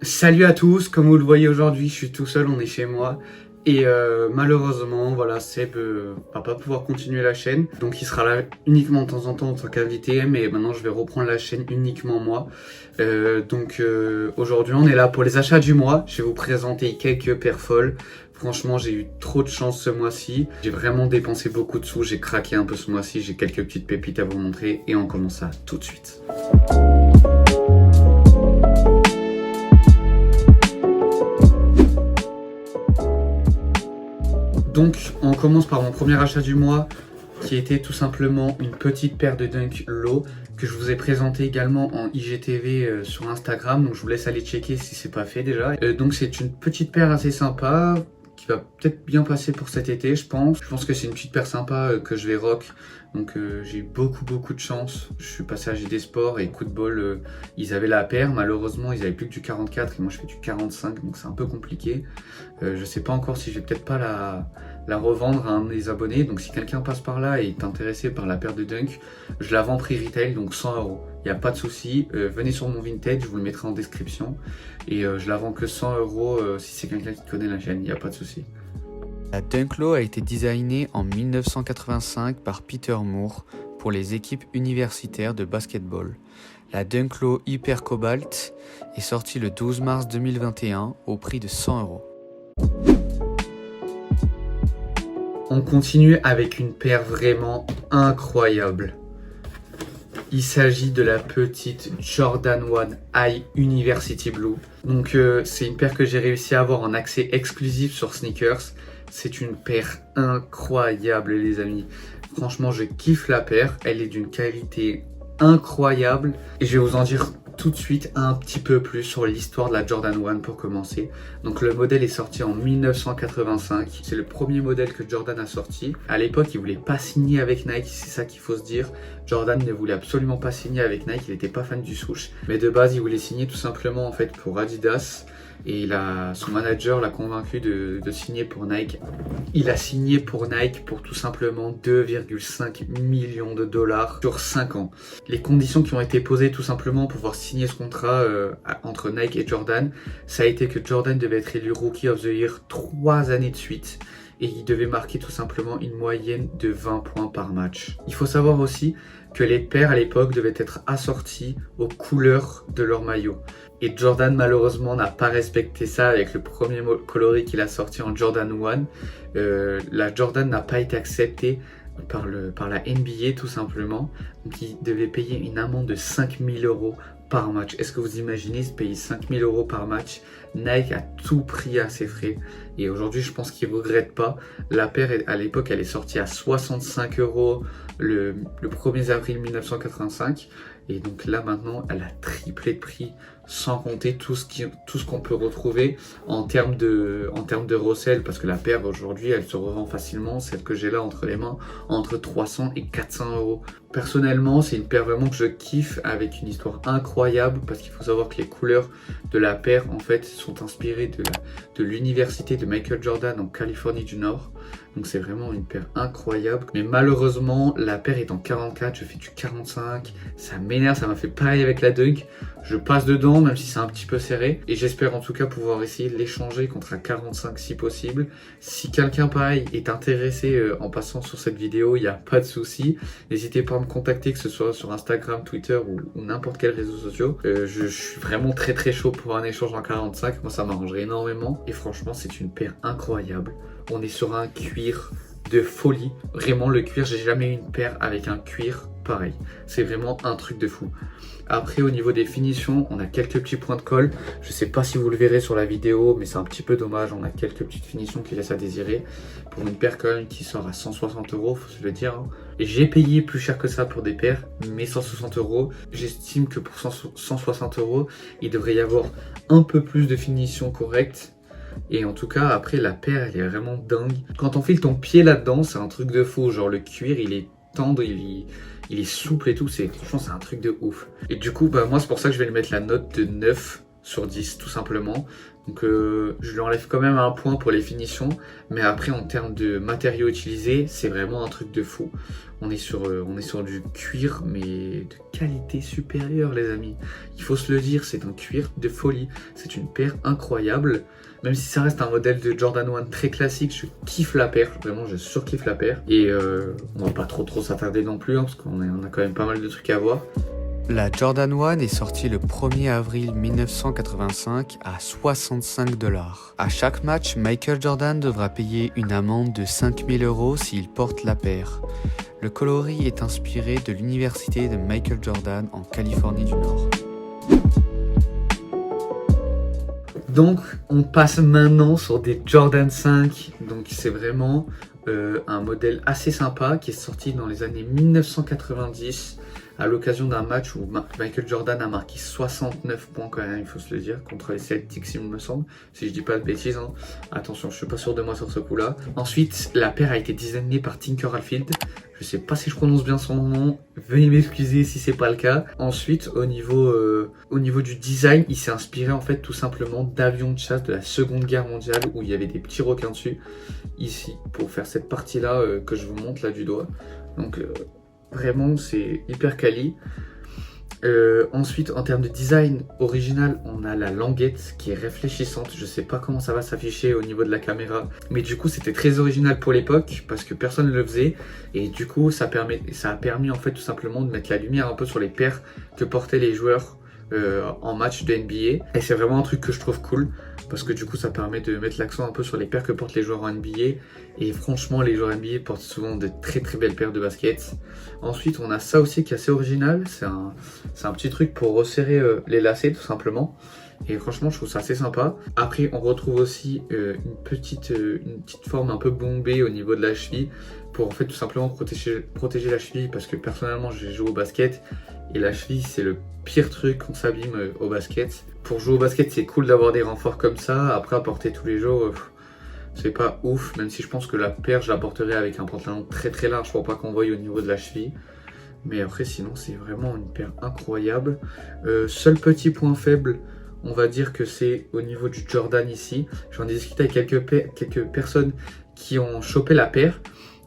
Salut à tous, comme vous le voyez aujourd'hui, je suis tout seul, on est chez moi. Et malheureusement, voilà, Seb va pas pouvoir continuer la chaîne. Donc il sera là uniquement de temps en temps en tant qu'invité, mais maintenant je vais reprendre la chaîne uniquement moi. Aujourd'hui on est là pour les achats du mois. Je vais vous présenter quelques paires folles. Franchement, j'ai eu trop de chance ce mois-ci. J'ai vraiment dépensé beaucoup de sous, j'ai craqué un peu ce mois-ci. J'ai quelques petites pépites à vous montrer et on commence ça tout de suite. Donc, on commence par mon premier achat du mois, qui était tout simplement une petite paire de Dunk Low, que je vous ai présenté également en IGTV sur Instagram, donc je vous laisse aller checker si c'est pas fait déjà. Donc c'est une petite paire assez sympa, qui va peut-être bien passer pour cet été, je pense. Je pense que c'est une petite paire sympa que je vais rock. Donc j'ai eu beaucoup de chance. Je suis passé à JD Sport et coup de bol, ils avaient la paire. Malheureusement, ils avaient plus que du 44 et moi je fais du 45, donc c'est un peu compliqué. Je sais pas encore si je vais peut-être pas la revendre à un des abonnés. Donc si quelqu'un passe par là et est intéressé par la paire de Dunk, je la vends prix retail, donc 100 €. Il n'y a pas de souci. Venez sur mon vintage, je vous le mettrai en description. Et je la vends que 100 € si c'est quelqu'un qui connaît la chaîne, il n'y a pas de souci. La Dunk Low a été designée en 1985 par Peter Moore pour les équipes universitaires de basketball. La Dunk Low Hyper Cobalt est sortie le 12 mars 2021 au prix de 100 €. On continue avec une paire vraiment incroyable. Il s'agit de la petite Jordan 1 High University Blue. Donc c'est une paire que j'ai réussi à avoir en accès exclusif sur Sneakers. C'est une paire incroyable les amis. Franchement je kiffe la paire. Elle est d'une qualité incroyable. Et je vais vous en dire tout de suite un petit peu plus sur l'histoire de la Jordan 1 pour commencer. Donc le modèle est sorti en 1985. C'est le premier modèle que Jordan a sorti. À l'époque, il voulait pas signer avec Nike, c'est ça qu'il faut se dire. Jordan ne voulait absolument pas signer avec Nike, il n'était pas fan du swoosh. Mais de base, il voulait signer tout simplement en fait pour Adidas. Et son manager l'a convaincu de signer pour Nike. Il a signé pour Nike pour tout simplement 2,5 millions de dollars sur 5 ans. Les conditions qui ont été posées tout simplement pour pouvoir signer ce contrat entre Nike et Jordan, ça a été que Jordan devait être élu Rookie of the Year 3 années de suite. Et il devait marquer tout simplement une moyenne de 20 points par match. Il faut savoir aussi que les paires à l'époque devaient être assorties aux couleurs de leur maillot. Et Jordan malheureusement n'a pas respecté ça avec le premier coloris qu'il a sorti en Jordan 1. La Jordan n'a pas été acceptée par la NBA tout simplement. Donc il devait payer une amende de 5 000 € par match. Est-ce que vous imaginez se payer 5 000 € par match? Nike a tout pris à ses frais. Et aujourd'hui, je pense qu'il ne regrette pas. La paire, à l'époque, elle est sortie à 65 € le 1er avril 1985. Et donc là, maintenant, elle a triplé de prix, sans compter tout ce qu'on peut retrouver en termes de resell. Parce que la paire, aujourd'hui, elle se revend facilement. Celle que j'ai là entre les mains, entre 300 et 400 €. Personnellement, c'est une paire vraiment que je kiffe avec une histoire incroyable parce qu'il faut savoir que les couleurs de la paire en fait sont inspirées de l'université de Michael Jordan en Californie du Nord. Donc c'est vraiment une paire incroyable. Mais malheureusement, la paire est en 44, je fais du 45. Ça m'énerve, ça m'a fait pareil avec la Dunk. Je passe dedans même si c'est un petit peu serré. Et j'espère en tout cas pouvoir essayer de l'échanger contre un 45 si possible. Si quelqu'un pareil est intéressé en passant sur cette vidéo, il n'y a pas de souci. N'hésitez pas à me contacter, que ce soit sur Instagram, Twitter ou n'importe quel réseau social. Je suis vraiment très chaud pour un échange en 45. Moi ça m'arrangerait énormément. Et franchement c'est une paire incroyable. On est sur un cuir de folie. Vraiment le cuir, j'ai jamais eu une paire avec un cuir pareil. C'est vraiment un truc de fou. Après au niveau des finitions, on a quelques petits points de colle. Je sais pas si vous le verrez sur la vidéo, mais c'est un petit peu dommage. On a quelques petites finitions qui laissent à désirer. Pour une paire quand même qui sort à 160 €, faut se le dire. Hein. J'ai payé plus cher que ça pour des paires, mais 160 €. J'estime que pour 160 €, il devrait y avoir un peu plus de finition correcte. Et en tout cas, après, la paire, elle est vraiment dingue. Quand on file ton pied là-dedans, c'est un truc de fou. Genre, le cuir, il est tendre, il est souple et tout. Franchement, c'est un truc de ouf. Et du coup, moi, c'est pour ça que je vais lui mettre la note de 9. sur 10 tout simplement. Donc je lui enlève quand même un point pour les finitions, mais après en termes de matériaux utilisés, c'est vraiment un truc de fou. On est sur du cuir, mais de qualité supérieure les amis. Il faut se le dire, c'est un cuir de folie. C'est une paire incroyable. Même si ça reste un modèle de Jordan 1 très classique, je kiffe la paire. Vraiment, je surkiffe la paire. Et on va pas trop s'attarder non plus, hein, parce qu'on a quand même pas mal de trucs à voir. La Jordan 1 est sortie le 1er avril 1985 à 65 $. À chaque match, Michael Jordan devra payer une amende de 5 000 € s'il porte la paire. Le coloris est inspiré de l'université de Michael Jordan en Californie du Nord. Donc, on passe maintenant sur des Jordan 5. Donc, c'est vraiment un modèle assez sympa qui est sorti dans les années 1990 à l'occasion d'un match où Michael Jordan a marqué 69 points quand même, il faut se le dire, contre les Celtics, il me semble, si je dis pas de bêtises. Hein. Attention, je suis pas sûr de moi sur ce coup-là. Ensuite, la paire a été designée par Tinker Hatfield. Je sais pas si je prononce bien son nom, veuillez m'excuser si c'est pas le cas. Ensuite, au niveau du design, il s'est inspiré en fait tout simplement d'avions de chasse de la Seconde Guerre mondiale où il y avait des petits requins dessus, ici, pour faire cette partie-là que je vous montre là du doigt. Donc vraiment, c'est hyper quali. Ensuite, en termes de design original, on a la languette qui est réfléchissante. Je sais pas comment ça va s'afficher au niveau de la caméra, mais du coup, c'était très original pour l'époque parce que personne ne le faisait. Et du coup, ça a permis en fait tout simplement de mettre la lumière un peu sur les paires que portaient les joueurs en match de NBA. Et c'est vraiment un truc que je trouve cool parce que du coup, ça permet de mettre l'accent un peu sur les paires que portent les joueurs en NBA. Et franchement, les joueurs NBA portent souvent de très belles paires de baskets. Ensuite, on a ça aussi qui est assez original. C'est un petit truc pour resserrer les lacets tout simplement. Et franchement, je trouve ça assez sympa. Après, on retrouve aussi une petite forme un peu bombée au niveau de la cheville pour en fait tout simplement protéger la cheville parce que personnellement, je joue au basket et la cheville, c'est le pire truc qu'on s'abîme au basket. Pour jouer au basket, c'est cool d'avoir des renforts comme ça. Après, à porter tous les jours, c'est pas ouf, même si je pense que la paire, je la porterai avec un pantalon très large pour pas qu'on voie au niveau de la cheville. Mais après, sinon, c'est vraiment une paire incroyable. Seul petit point faible, on va dire que c'est au niveau du Jordan ici. J'en ai discuté avec quelques personnes qui ont chopé la paire.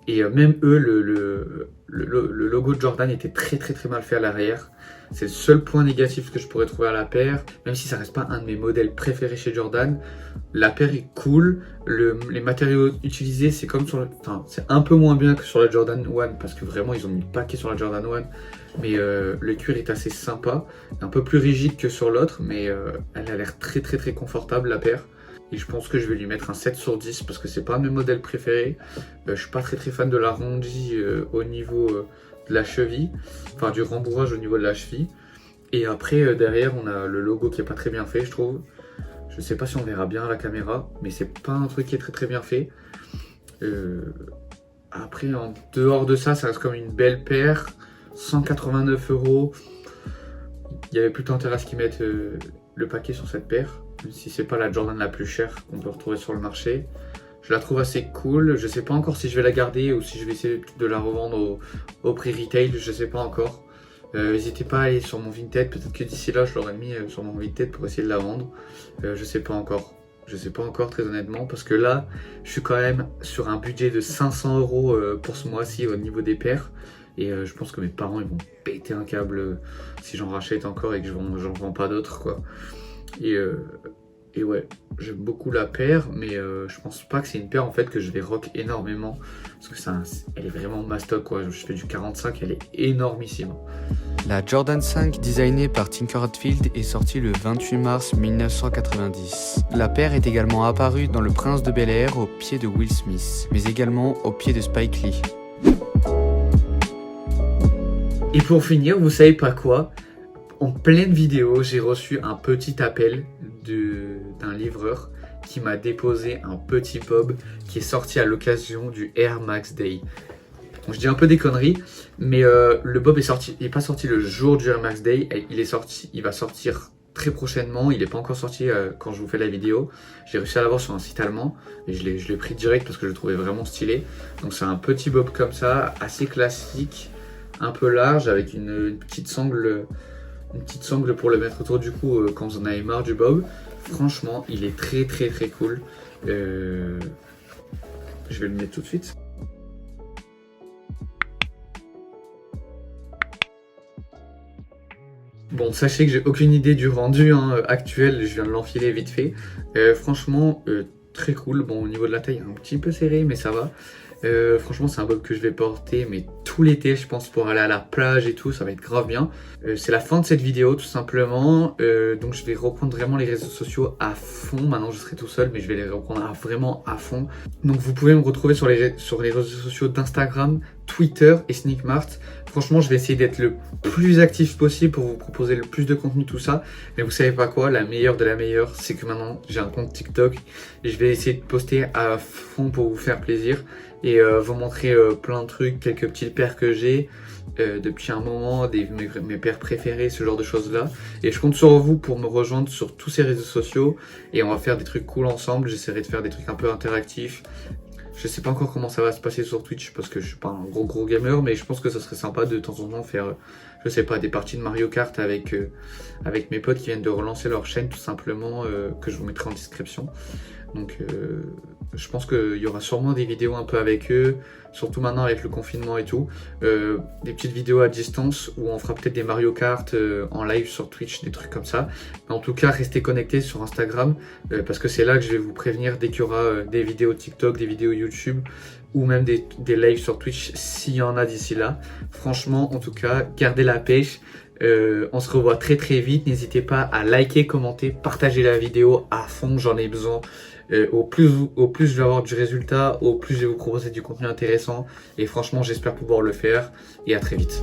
Et même eux, le logo de Jordan était très mal fait à l'arrière. C'est le seul point négatif que je pourrais trouver à la paire. Même si ça reste pas un de mes modèles préférés chez Jordan, la paire est cool. Les matériaux utilisés, c'est comme c'est un peu moins bien que sur la Jordan 1 parce que vraiment ils ont mis le paquet sur la Jordan 1. Mais le cuir est assez sympa, un peu plus rigide que sur l'autre, mais elle a l'air très confortable la paire. Et je pense que je vais lui mettre un 7 sur 10 parce que c'est pas un de mes modèles préférés. Je suis pas très fan de l'arrondi au niveau de la cheville, enfin du rembourrage au niveau de la cheville. Et après derrière on a le logo qui est pas très bien fait je trouve. Je sais pas si on verra bien à la caméra, mais c'est pas un truc qui est très bien fait. Après en dehors de ça, ça reste comme une belle paire. 189 €. Il y avait plutôt intérêt à ce qu'ils mettent le paquet sur cette paire, même si c'est pas la Jordan la plus chère qu'on peut retrouver sur le marché. Je la trouve assez cool. Je sais pas encore si je vais la garder ou si je vais essayer de la revendre au prix retail. Je sais pas encore. N'hésitez pas à aller sur mon Vinted. Peut-être que d'ici là, je l'aurai mis sur mon Vinted pour essayer de la vendre. Je sais pas encore. Je sais pas encore très honnêtement parce que là, je suis quand même sur un budget de 500 € pour ce mois-ci au niveau des paires. Et je pense que mes parents ils vont péter un câble si j'en rachète encore et que j'en vends pas d'autres quoi. Et ouais, j'aime beaucoup la paire, mais je pense pas que c'est une paire en fait que je vais rock énormément parce que elle est vraiment mastoc quoi. Je fais du 45, elle est énormissime. La Jordan 5 designée par Tinker Hatfield est sortie le 28 mars 1990. La paire est également apparue dans Le Prince de Bel-Air au pied de Will Smith, mais également au pied de Spike Lee. Et pour finir, vous savez pas quoi? En pleine vidéo, j'ai reçu un petit appel d'un livreur qui m'a déposé un petit bob qui est sorti à l'occasion du Air Max Day. Bon, je dis un peu des conneries, mais le bob il n'est pas sorti le jour du Air Max Day, il va sortir très prochainement, il n'est pas encore sorti quand je vous fais la vidéo. J'ai réussi à l'avoir sur un site allemand et je l'ai pris direct parce que je le trouvais vraiment stylé. Donc c'est un petit bob comme ça, assez classique, un peu large avec une petite sangle une petite sangle pour le mettre autour du cou quand vous en avez marre du bob. Franchement, il est très très très cool. Je vais le mettre tout de suite. Bon, sachez que j'ai aucune idée du rendu actuel, je viens de l'enfiler vite fait. Franchement, très cool. Bon, au niveau de la taille, un petit peu serré, mais ça va. Franchement, c'est un bob que je vais porter, mais tout l'été, je pense, pour aller à la plage et tout, ça va être grave bien. C'est la fin de cette vidéo, tout simplement. Donc, je vais reprendre vraiment les réseaux sociaux à fond. Maintenant, je serai tout seul, mais je vais les reprendre vraiment à fond. Donc, vous pouvez me retrouver sur les réseaux sociaux d'Instagram, Twitter et Sneakmart. Franchement, je vais essayer d'être le plus actif possible pour vous proposer le plus de contenu, tout ça. Mais vous savez pas quoi, la meilleure de la meilleure, c'est que maintenant, j'ai un compte TikTok et je vais essayer de poster à fond pour vous faire plaisir et vous montrer plein de trucs, quelques petites paires que j'ai depuis un moment, mes paires préférées, ce genre de choses-là. Et je compte sur vous pour me rejoindre sur tous ces réseaux sociaux et on va faire des trucs cool ensemble. J'essaierai de faire des trucs un peu interactifs. Je sais pas encore comment ça va se passer sur Twitch parce que je suis pas un gros gamer, mais je pense que ça serait sympa de temps en temps faire, je sais pas, des parties de Mario Kart avec mes potes qui viennent de relancer leur chaîne tout simplement, que je vous mettrai en description. Donc je pense qu'il y aura sûrement des vidéos un peu avec eux, surtout maintenant avec le confinement et tout. Des petites vidéos à distance où on fera peut-être des Mario Kart en live sur Twitch, des trucs comme ça. Mais en tout cas, restez connectés sur Instagram parce que c'est là que je vais vous prévenir dès qu'il y aura des vidéos TikTok, des vidéos YouTube ou même des lives sur Twitch s'il y en a d'ici là. Franchement, en tout cas, gardez la pêche. On se revoit très vite. N'hésitez pas à liker, commenter, partager la vidéo à fond, j'en ai besoin. Au plus je vais avoir du résultat, au plus je vais vous proposer du contenu intéressant. Et franchement, j'espère pouvoir le faire. Et à très vite.